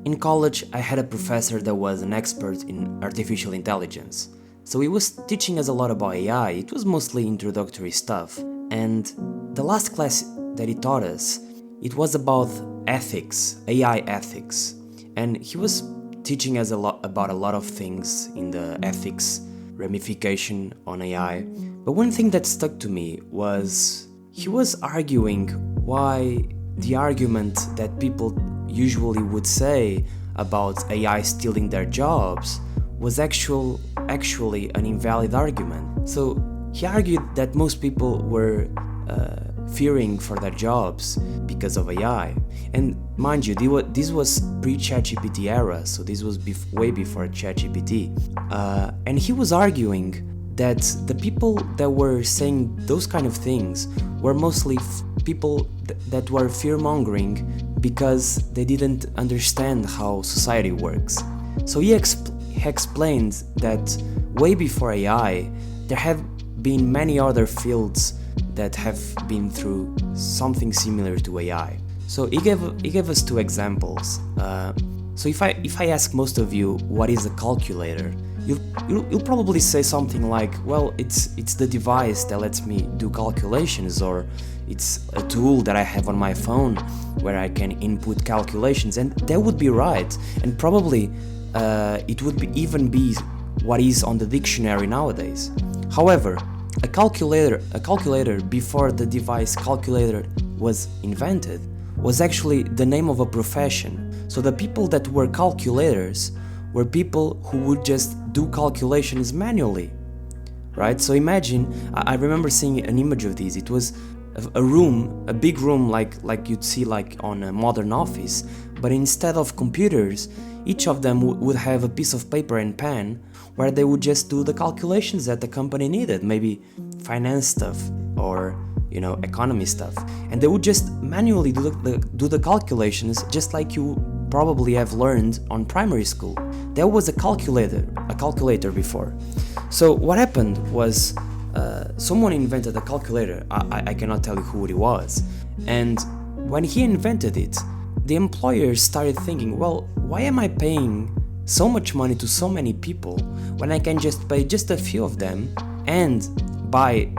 In college, I had a professor that was an expert in artificial intelligence. So he was teaching us a lot about AI. It was mostly introductory stuff. And the last class that he taught us, it was about ethics, AI ethics. And he was teaching us a lot about a lot of things in the ethics ramification on AI. But one thing that stuck to me was he was arguing why the argument that people usually would say about AI stealing their jobs was actually an invalid argument. So he argued that most people were fearing for their jobs because of AI. And mind you, this was pre-ChatGPT era, so this was way before ChatGPT. And he was arguing that the people that were saying those kind of things were mostly people that were fear-mongering because they didn't understand how society works. So he explained that way before AI, there have been many other fields that have been through something similar to AI. So he gave us two examples. So if I ask most of you what is a calculator, you'll probably say something like, well, it's the device that lets me do calculations, or it's a tool that I have on my phone where I can input calculations, and that would be right, and probably it would even be what is on the dictionary nowadays. However, a calculator before the device calculator was invented was actually the name of a profession. So the people that were calculators were people who would just do calculations manually, right? So imagine, I remember seeing an image of this. It was a big room like you'd see like on a modern office, but instead of computers, each of them would have a piece of paper and pen where they would just do the calculations that the company needed, maybe finance stuff or economy stuff, and they would just manually do the calculations, just like you probably have learned on primary school. There was a calculator before. So what happened was someone invented a calculator. I cannot tell you who it was, and when he invented it, the employers started thinking, well, why am I paying so much money to so many people when I can just pay just a few of them and buy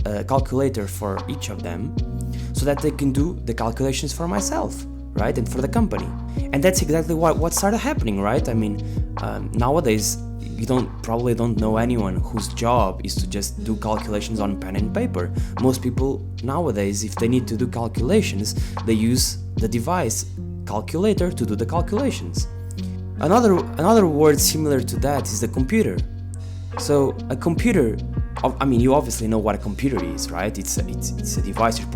a calculator for each of them so that they can do the calculations for myself, right, and for the company. And that's exactly what started happening, right? I mean, nowadays you probably don't know anyone whose job is to just do calculations on pen and paper. Most people nowadays, if they need to do calculations, they use the device calculator to do the calculations. Another word similar to that is the computer. So a computer, I mean, you obviously know what a computer is, right? It's a device. You're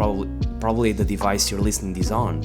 probably the device you're listening this on.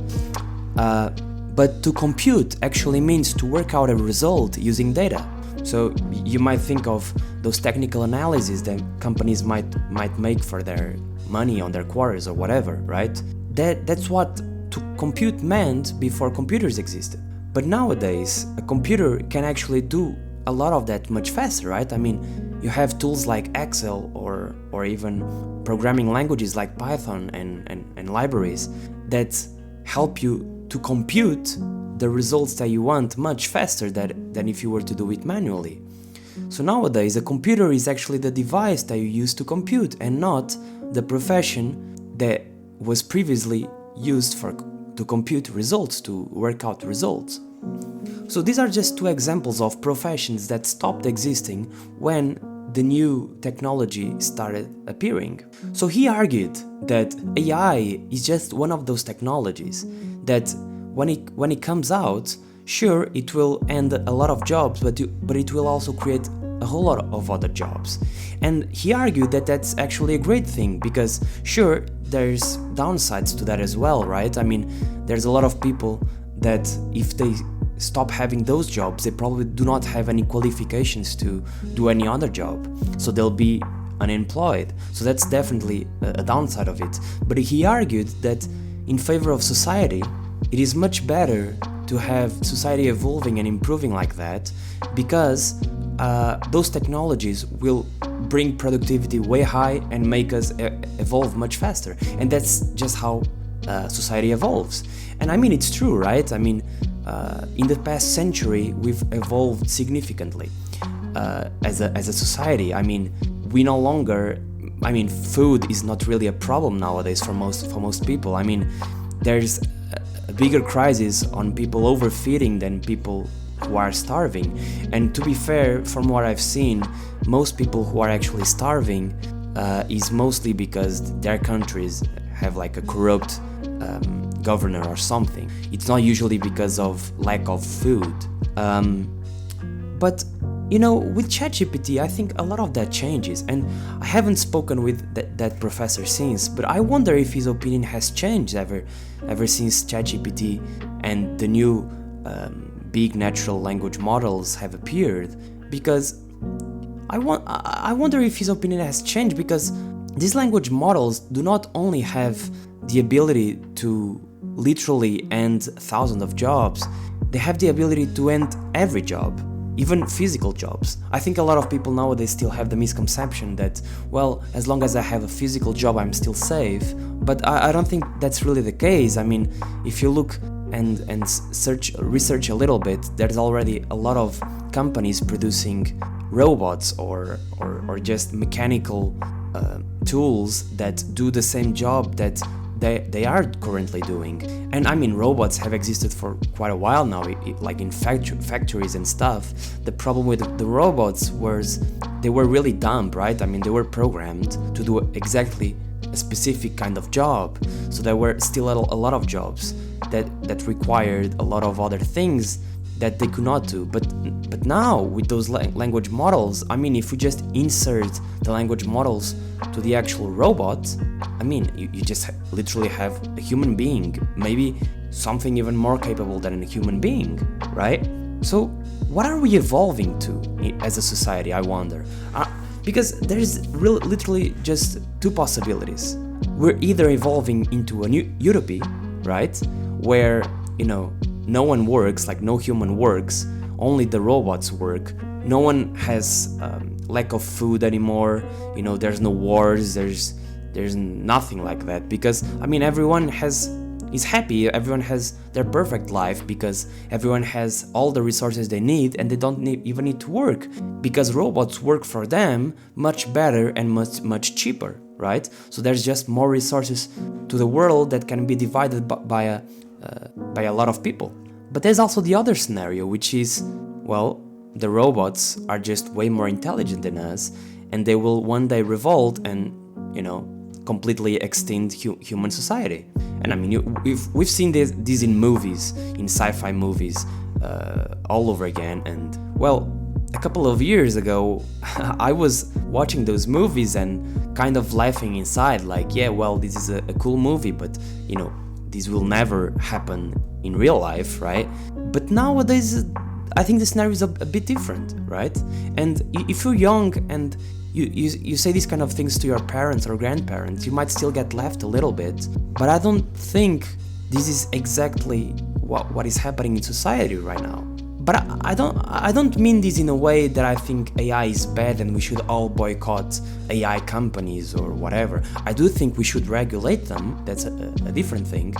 But to compute actually means to work out a result using data. So you might think of those technical analyses that companies might make for their money on their quarters or whatever, right? That's what to compute meant before computers existed. But nowadays, a computer can actually do a lot of that much faster, right? I mean, you have tools like Excel or even programming languages like Python and libraries that help you to compute the results that you want much faster than if you were to do it manually. So nowadays, a computer is actually the device that you use to compute and not the profession that was previously used to compute results, to work out results. So these are just two examples of professions that stopped existing when the new technology started appearing. So he argued that AI is just one of those technologies that when it comes out, sure, it will end a lot of jobs, but it will also create a whole lot of other jobs. And he argued that that's actually a great thing because sure, there's downsides to that as well, right? I mean, there's a lot of people that if they stop having those jobs, they probably do not have any qualifications to do any other job. So they'll be unemployed. So that's definitely a downside of it. But he argued that in favor of society, it is much better to have society evolving and improving like that because those technologies will bring productivity way high and make us evolve much faster. And that's just how society evolves. And I mean, it's true, right? I mean, in the past century we've evolved significantly as a society. I mean, we no longer, I mean, food is not really a problem nowadays for most people. I mean, there's a bigger crisis on people overfeeding than people who are starving. And to be fair, from what I've seen, most people who are actually starving is mostly because their countries have like a corrupt governor or something. It's not usually because of lack of food. But you know, with ChatGPT, I think a lot of that changes, and I haven't spoken with that professor since, but I wonder if his opinion has changed ever since ChatGPT and the new big natural language models have appeared, because I wonder if his opinion has changed, because these language models do not only have the ability to literally end thousands of jobs, they have the ability to end every job, even physical jobs. I think a lot of people nowadays still have the misconception that, well, as long as I have a physical job, I'm still safe. But I don't think that's really the case. I mean, if you look and research a little bit, there's already a lot of companies producing robots or just mechanical tools that do the same job that they are currently doing. And I mean, robots have existed for quite a while now, like in factories and stuff. The problem with the robots was they were really dumb, right? I mean, they were programmed to do exactly a specific kind of job. So there were still a lot of jobs that required a lot of other things that they could not do. But now with those language models, I mean, if we just insert the language models to the actual robot, I mean, you just literally have a human being, maybe something even more capable than a human being, right? So what are we evolving to as a society, I wonder? Because there is literally just two possibilities. We're either evolving into a new utopia, right? Where, you know, no one works, like no human works, only the robots work. No one has lack of food anymore, you know, there's no wars, there's nothing like that, because I mean, everyone is happy, everyone has their perfect life, because everyone has all the resources they need and they don't even need to work, because robots work for them much better and much cheaper, right? So there's just more resources to the world that can be divided by a lot of people. But there's also the other scenario, which is, well, the robots are just way more intelligent than us, and they will one day revolt and, you know, completely extinct human society. And I mean, we've seen this in movies, in sci-fi movies, all over again. And well, a couple of years ago, I was watching those movies and kind of laughing inside, like, yeah, well, this is a cool movie, but you know, this will never happen in real life, right? But nowadays, I think the scenario is a bit different, right? And if you're young and you say these kind of things to your parents or grandparents, you might still get laughed a little bit. But I don't think this is exactly what is happening in society right now. But I don't mean this in a way that I think AI is bad and we should all boycott AI companies or whatever. I do think we should regulate them, that's a different thing.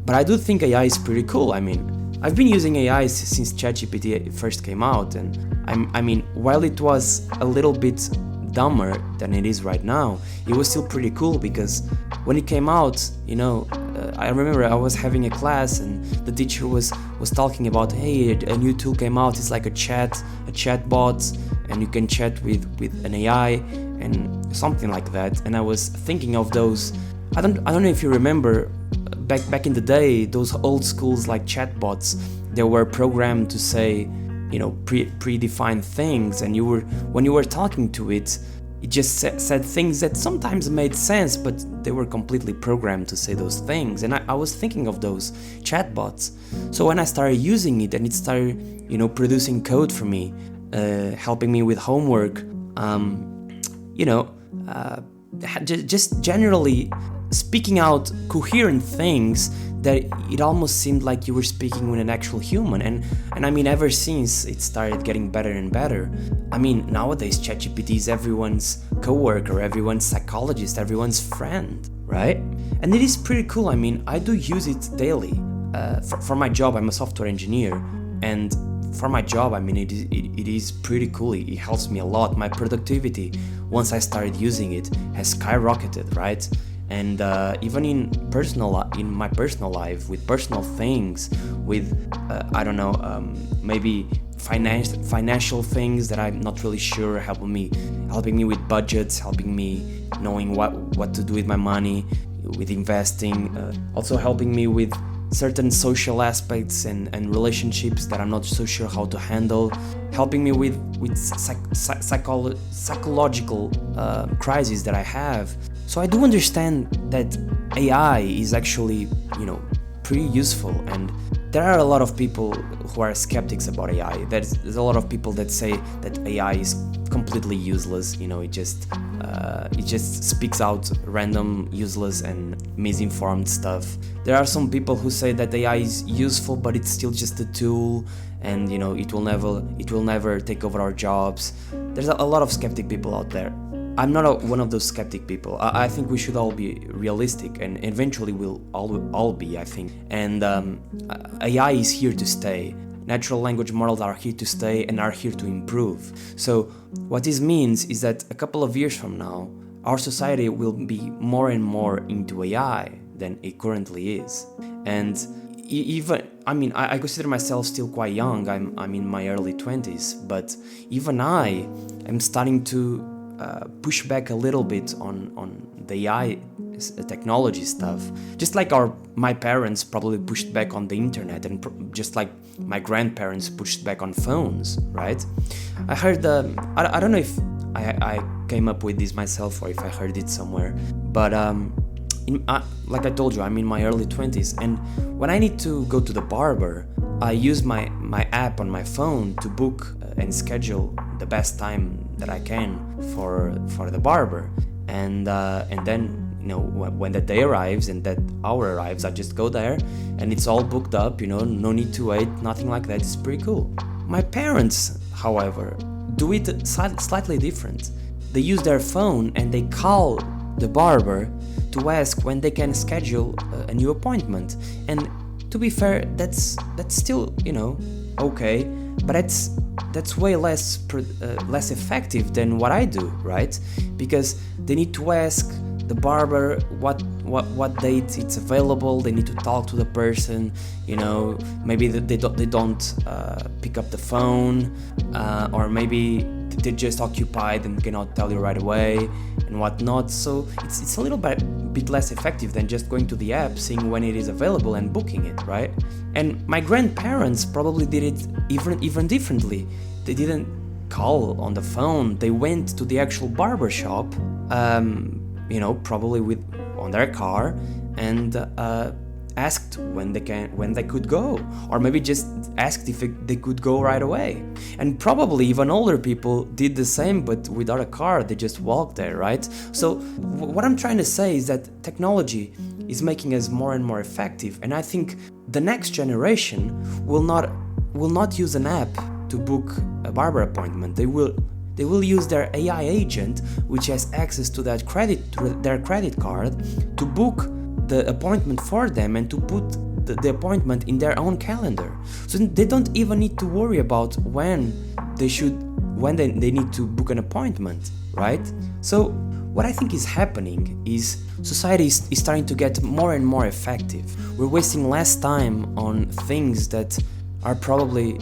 But I do think AI is pretty cool. I mean, I've been using AI since ChatGPT first came out, and I mean, while it was a little bit dumber than it is right now, it was still pretty cool, because when it came out, you know, I remember I was having a class and the teacher was talking about, hey, a new tool came out, it's like a chat bot, and you can chat with an AI and something like that. And I was thinking of those, I don't know if you remember, back in the day, those old schools like chatbots, they were programmed to say, you know, predefined things, and when you were talking to it, it just said things that sometimes made sense, but they were completely programmed to say those things. And I was thinking of those chatbots. So when I started using it and it started, you know, producing code for me, helping me with homework, you know, just generally speaking out coherent things, that it almost seemed like you were speaking with an actual human. And I mean, ever since, it started getting better and better. I mean, nowadays ChatGPT is everyone's coworker, everyone's psychologist, everyone's friend, right? And it is pretty cool. I mean, I do use it daily. for my job, I'm a software engineer, and for my job, I mean, it is pretty cool. It helps me a lot. My productivity, once I started using it, has skyrocketed, right? And even in my personal life, with personal things, with I don't know, maybe financial things that I'm not really sure, helping me with budgets, helping me knowing what to do with my money, with investing, also helping me with certain social aspects and relationships that I'm not so sure how to handle, helping me with psychological crises that I have. So I do understand that AI is actually, pretty useful, and there are a lot of people who are skeptics about AI. There's a lot of people that say that AI is completely useless. It just speaks out random, useless, and misinformed stuff. There are some people who say that AI is useful, but it's still just a tool, and it will never take over our jobs. There's a lot of skeptic people out there. I'm not one of those skeptic people. I think we should all be realistic, and eventually we'll all be, I think. And AI is here to stay. Natural language models are here to stay and are here to improve. So what this means is that a couple of years from now, our society will be more and more into AI than it currently is. And I consider myself still quite young. I'm in my early 20s, but even I am starting to push back a little bit on the AI technology stuff, just like my parents probably pushed back on the internet, and just like my grandparents pushed back on phones, right? I heard I don't know if I came up with this myself or if I heard it somewhere, but like I told you, I'm in my early 20s, and when I need to go to the barber, I use my app on my phone to book and schedule the best time that I can for the barber, and then when the day arrives and that hour arrives, I just go there and it's all booked up, no need to wait, nothing like that. It's pretty cool. My parents, however, do it slightly different. They use their phone and they call the barber to ask when they can schedule a new appointment. And to be fair, that's still okay, but that's way less effective than what I do, right? Because they need to ask the barber what date it's available. They need to talk to the person, maybe they don't pick up the phone, or maybe they're just occupied and cannot tell you right away and whatnot. So it's a little bit less effective than just going to the app, seeing when it is available and booking it, right? And my grandparents probably did it even differently. They didn't call on the phone. They went to the actual barber shop, probably on their car, and asked when they could go, or maybe just asked if they could go right away. And probably even older people did the same, but without a car. They just walked there, right? So what I'm trying to say is that technology is making us more and more effective, and I think the next generation will not use an app to book a barber appointment. They will use their AI agent, which has access to their credit card, to book the appointment for them and to put the appointment in their own calendar. So they don't even need to worry about when they need to book an appointment, right? So what I think is happening is society is starting to get more and more effective. We're wasting less time on things that are probably,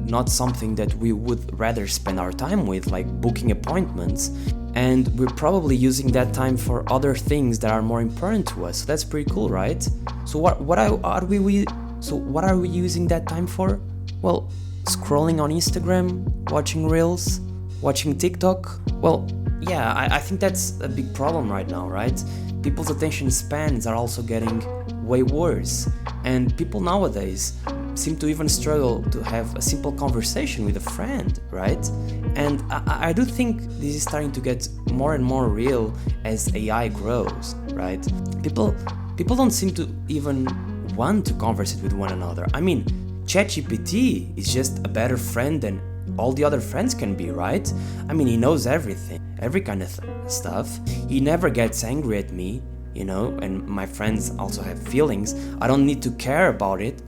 not something that we would rather spend our time with, like booking appointments, and we're probably using that time for other things that are more important to us. So that's pretty cool, right? So what are we using that time for? Well, scrolling on Instagram, watching Reels, watching TikTok. Well, yeah, I think that's a big problem right now, right? People's attention spans are also getting way worse, and people nowadays seem to even struggle to have a simple conversation with a friend, right? And I do think this is starting to get more and more real as AI grows, right? People don't seem to even want to converse with one another. I mean, ChatGPT is just a better friend than all the other friends can be, right? I mean, he knows everything, every kind of stuff. He never gets angry at me. and my friends also have feelings. I don't need to care about it.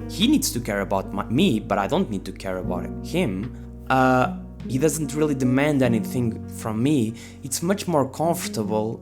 He needs to care about me, but I don't need to care about him. He doesn't really demand anything from me. It's much more comfortable,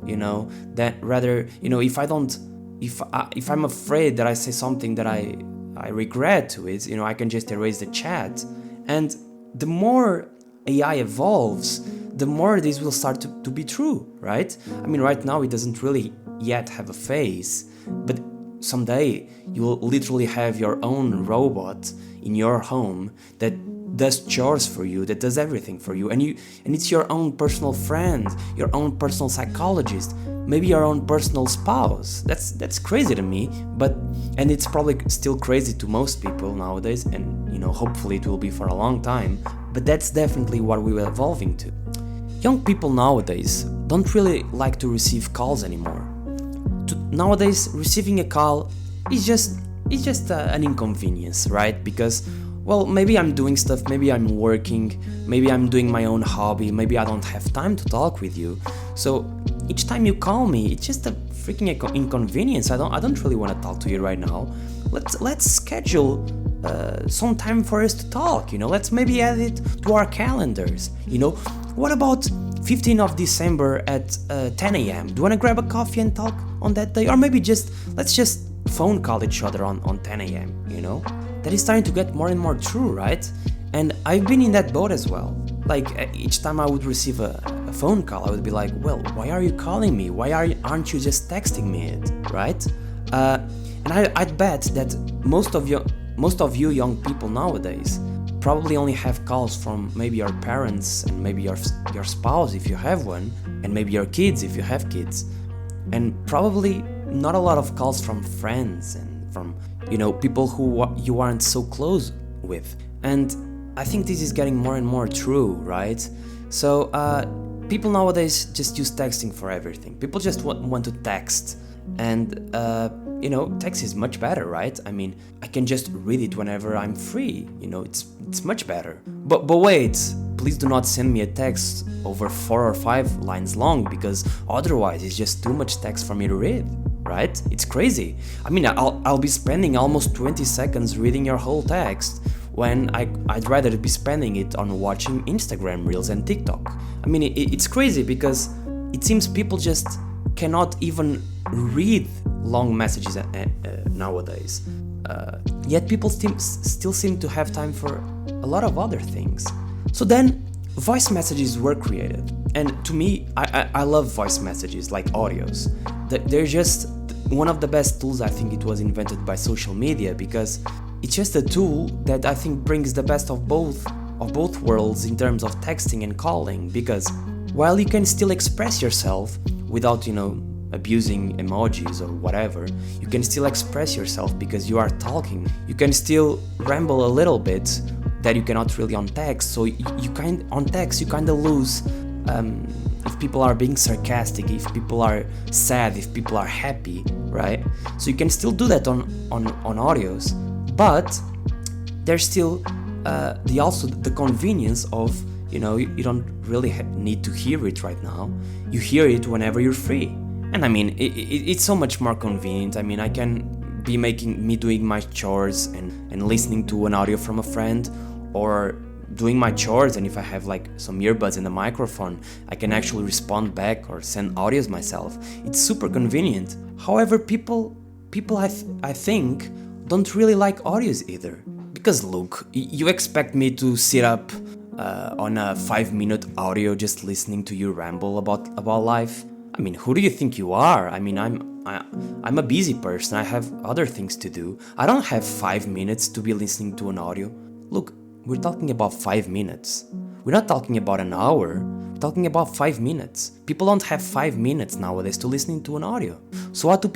that rather, if I'm afraid that I say something that I regret to it, I can just erase the chat. And the more AI evolves, the more this will start to be true, right? I mean, right now it doesn't really yet have a face, but someday you will literally have your own robot in your home that does chores for you, that does everything for you, and it's your own personal friend, your own personal psychologist, maybe your own personal spouse. That's crazy to me, and it's probably still crazy to most people nowadays, and hopefully it will be for a long time, but that's definitely what we're evolving to. Young people nowadays don't really like to receive calls anymore. Nowadays, receiving a call is just an inconvenience, right? Because, well, maybe I'm doing stuff, maybe I'm working, maybe I'm doing my own hobby, maybe I don't have time to talk with you. So each time you call me, it's just a freaking inconvenience. I don't really want to talk to you right now. Let's schedule some time for us to talk. Let's maybe add it to our calendars. What about 15th of December at 10 a.m.? Do you want to grab a coffee and talk on that day? Or maybe let's just phone call each other on 10 a.m., That is starting to get more and more true, right? And I've been in that boat as well. Like, each time I would receive a phone call, I would be like, well, why are you calling me? Why aren't you just texting me it, right? And I'd bet that most of you young people nowadays probably only have calls from maybe your parents and maybe your spouse if you have one, and maybe your kids if you have kids, and probably not a lot of calls from friends and from people who you aren't so close with. And I think this is getting more and more true, right? So people nowadays just use texting for everything. People just want to text, and text is much better, right? I mean, I can just read it whenever I'm free. It's much better. But wait, please do not send me a text over 4 or 5 lines long, because otherwise it's just too much text for me to read, right? It's crazy. I mean, I'll be spending almost 20 seconds reading your whole text when I'd rather be spending it on watching Instagram Reels and TikTok. I mean, it's crazy because it seems people just cannot even read long messages nowadays. Yet people still seem to have time for a lot of other things. So then, voice messages were created. And to me, I love voice messages like audios. They're just one of the best tools. I think it was invented by social media, because it's just a tool that I think brings the best of both worlds in terms of texting and calling. Because while you can still express yourself without, abusing emojis or whatever, you can still express yourself because you are talking. You can still ramble a little bit that you cannot really on text. So on text you kind of lose if people are being sarcastic, if people are sad, if people are happy, right? So you can still do that on audios, but there's still the convenience of you don't really need to hear it right now. You hear it whenever you're free. And I mean, it's so much more convenient. I mean, I can be doing my chores and listening to an audio from a friend, or doing my chores, and if I have like some earbuds and a microphone, I can actually respond back or send audios myself. It's super convenient. However, people I think don't really like audios either. Because look, you expect me to sit up on a 5-minute audio just listening to you ramble about life? I mean, who do you think you are? I mean, I'm a busy person. I have other things to do. I don't have 5 minutes to be listening to an audio. Look, we're talking about 5 minutes. We're not talking about an hour. We're talking about 5 minutes. People don't have 5 minutes nowadays to listening to an audio. So what do?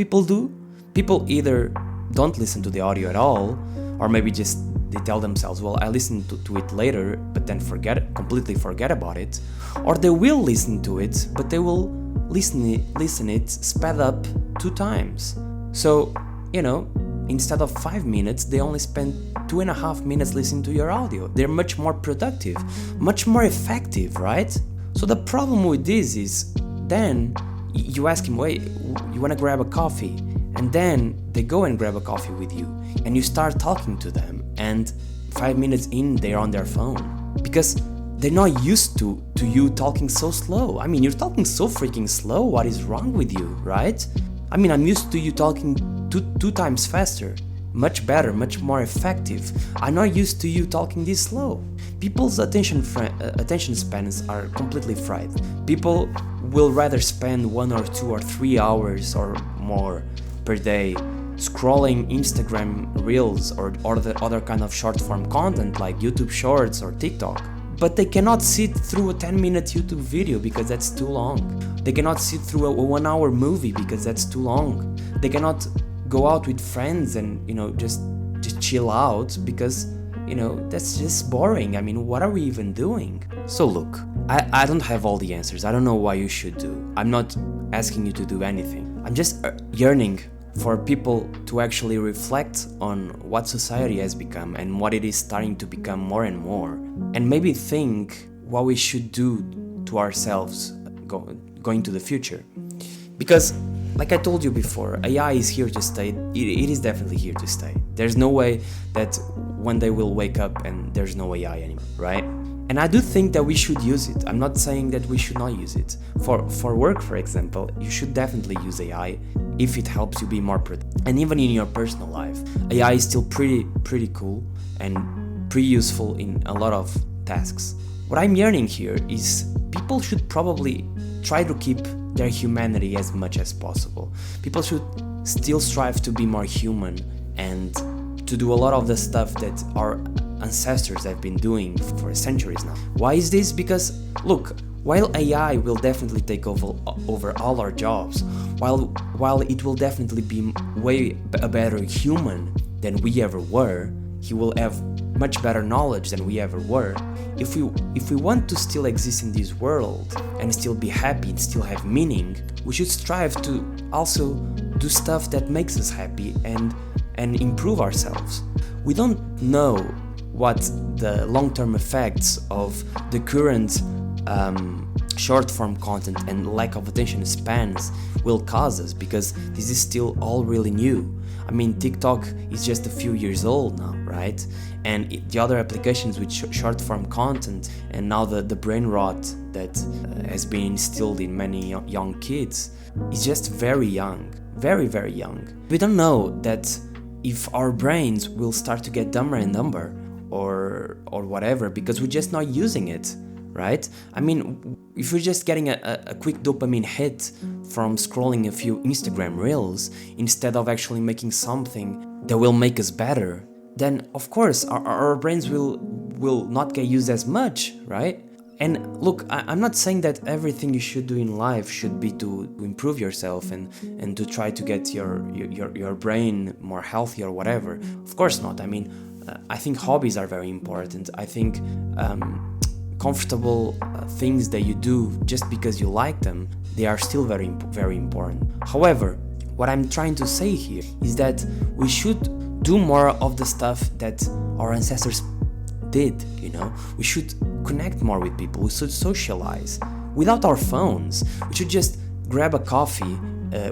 People either don't listen to the audio at all, or maybe just they tell themselves, well, I listen to it later, but then completely forget about it. Or they will listen to it, but they will listen it sped up 2 times. So, instead of 5 minutes, they only spend 2.5 minutes listening to your audio. They're much more productive, much more effective, right? So the problem with this is then you ask him, wait, you want to grab a coffee? And then they go and grab a coffee with you, and you start talking to them, and 5 minutes in, they're on their phone. Because they're not used to you talking so slow. I mean, you're talking so freaking slow. What is wrong with you, right? I mean, I'm used to you talking two times faster. Much better, much more effective. I'm not used to you talking this slow. People's attention spans are completely fried. People will rather spend 1 or 2 or 3 hours or more per day scrolling Instagram Reels or the other kind of short form content like YouTube Shorts or TikTok. But they cannot sit through a 10-minute YouTube video because that's too long. They cannot sit through a 1-hour movie because that's too long. They cannot go out with friends and, just chill out because, that's just boring. I mean, what are we even doing? So look, I don't have all the answers. I don't know what you should do. I'm not asking you to do anything. I'm just yearning for people to actually reflect on what society has become and what it is starting to become more and more, and maybe think what we should do to ourselves going to the future. Because, like I told you before, AI is here to stay. It is definitely here to stay. There's no way that one day we'll wake up and there's no AI anymore, right? And I do think that we should use it. I'm not saying that we should not use it. For work, for example, you should definitely use AI if it helps you be more productive. And even in your personal life, AI is still pretty cool and pretty useful in a lot of tasks. What I'm yearning here is people should probably try to keep their humanity as much as possible. People should still strive to be more human and to do a lot of the stuff that our ancestors have been doing for centuries now. Why is this? Because look, while AI will definitely take over all our jobs, while it will definitely be way a better human than we ever were, he will have much better knowledge than we ever were. If we want to still exist in this world and still be happy and still have meaning, we should strive to also do stuff that makes us happy and improve ourselves. We don't know what the long-term effects of the current short-form content and lack of attention spans will cause us, because this is still all really new. I mean, TikTok is just a few years old now, right? And the other applications with short-form content and now the brain rot that has been instilled in many young kids is just very young, very, very young. We don't know that if our brains will start to get dumber and dumber or whatever, because we're just not using it, right? I mean, if we're just getting a quick dopamine hit from scrolling a few Instagram Reels instead of actually making something that will make us better, then of course our brains will not get used as much, right? And look, I'm not saying that everything you should do in life should be to improve yourself and to try to get your brain more healthy or whatever. Of course not. I mean, I think hobbies are very important. I think comfortable things that you do just because you like them, they are still very, very important. However, what I'm trying to say here is that we should do more of the stuff that our ancestors did, We should connect more with people. We should socialize without our phones. We should just grab a coffee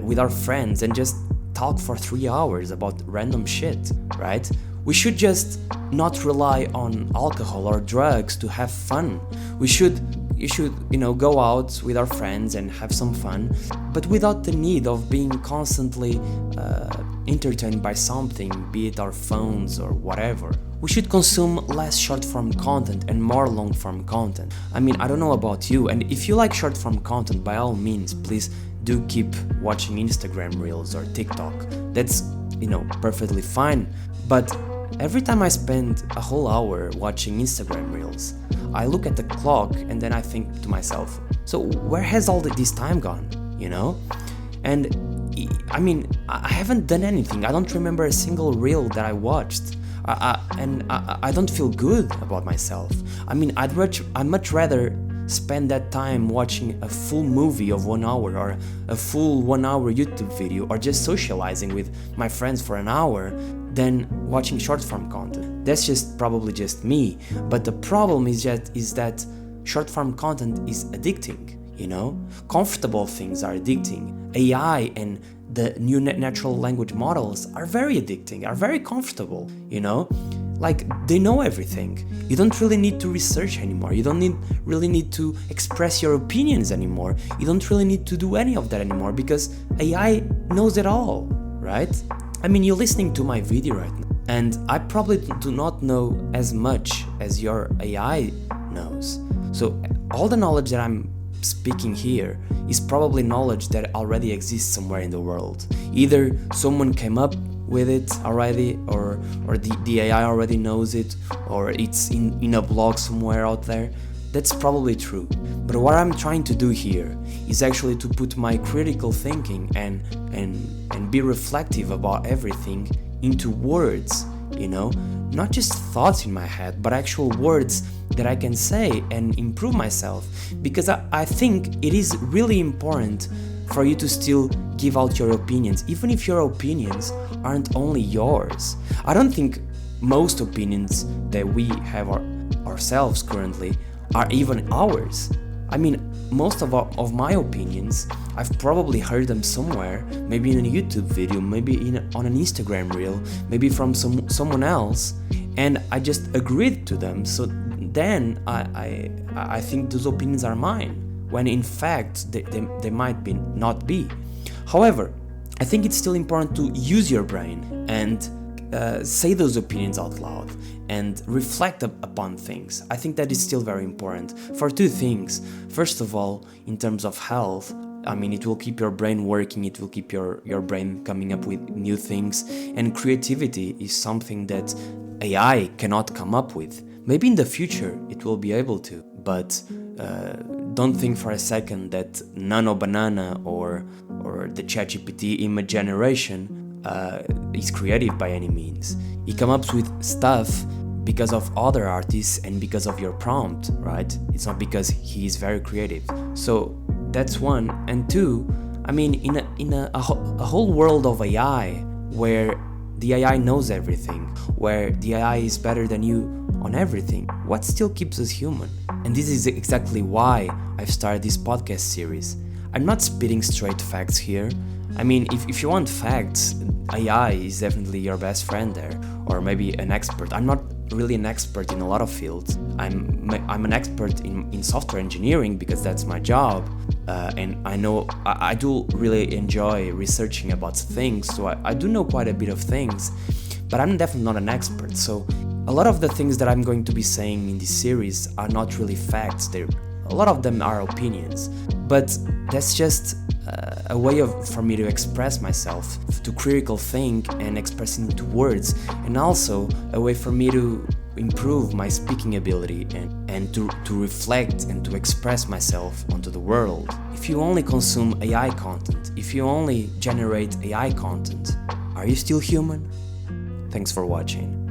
with our friends and just talk for 3 hours about random shit, right? We should just not rely on alcohol or drugs to have fun. You should, go out with our friends and have some fun, but without the need of being constantly entertained by something, be it our phones or whatever. We should consume less short-form content and more long-form content. I mean, I don't know about you, and if you like short-form content, by all means, please do keep watching Instagram Reels or TikTok. That's, perfectly fine, but every time I spend a whole hour watching Instagram Reels, I look at the clock and then I think to myself, so where has all this time gone, And I mean, I haven't done anything. I don't remember a single reel that I watched. I don't feel good about myself. I mean, I'd much rather spend that time watching a full movie of 1 hour or a full 1 hour YouTube video or just socializing with my friends for an hour than watching short form content. That's probably just me, but the problem is that short form content is addicting. you know? Comfortable things are addicting. AI and the new natural language models are very addicting, are very comfortable, you know? Like, they know everything. You don't really need to research anymore. You don't really need to express your opinions anymore. You don't really need to do any of that anymore because AI knows it all, right? I mean, you're listening to my video right now, and I probably do not know as much as your AI knows. So all the knowledge that I'm speaking here is probably knowledge that already exists somewhere in the world. Either someone came up with it already, or the AI already knows it, or it's in a blog somewhere out there. That's probably true. But what I'm trying to do here is actually to put my critical thinking and be reflective about everything into words, you know? Not just thoughts in my head, but actual words that I can say and improve myself. Because I think it is really important for you to still give out your opinions, even if your opinions aren't only yours. I don't think most opinions that we have ourselves currently are even ours. I mean, most of my opinions, I've probably heard them somewhere, maybe in a YouTube video, maybe on an Instagram reel, maybe from someone else, and I just agreed to them. So then I think those opinions are mine, when in fact they might not be. However, I think it's still important to use your brain and say those opinions out loud and reflect upon things. I think that is still very important for two things. First of all, in terms of health, I mean, it will keep your brain working, it will keep your brain coming up with new things, and creativity is something that AI cannot come up with. Maybe in the future it will be able to, but don't think for a second that Nano Banana or the ChatGPT image generation is creative by any means. He comes up with stuff because of other artists and because of your prompt, right? It's not because he is very creative. So that's one. And two, I mean, in a whole world of AI where the AI knows everything, where the AI is better than you on everything, what still keeps us human? And this is exactly why I've started this podcast series. I'm not spitting straight facts here. I mean, if you want facts, AI is definitely your best friend there, or maybe an expert. I'm not really an expert in a lot of fields. I'm an expert in software engineering because that's my job, and I know I do really enjoy researching about things, so I do know quite a bit of things, but I'm definitely not an expert. So a lot of the things that I'm going to be saying in this series are not really facts. A lot of them are opinions, but that's just a way for me to express myself, to critical think and express into words, and also a way for me to improve my speaking ability and to reflect and to express myself onto the world. If you only consume AI content, if you only generate AI content, are you still human? Thanks for watching.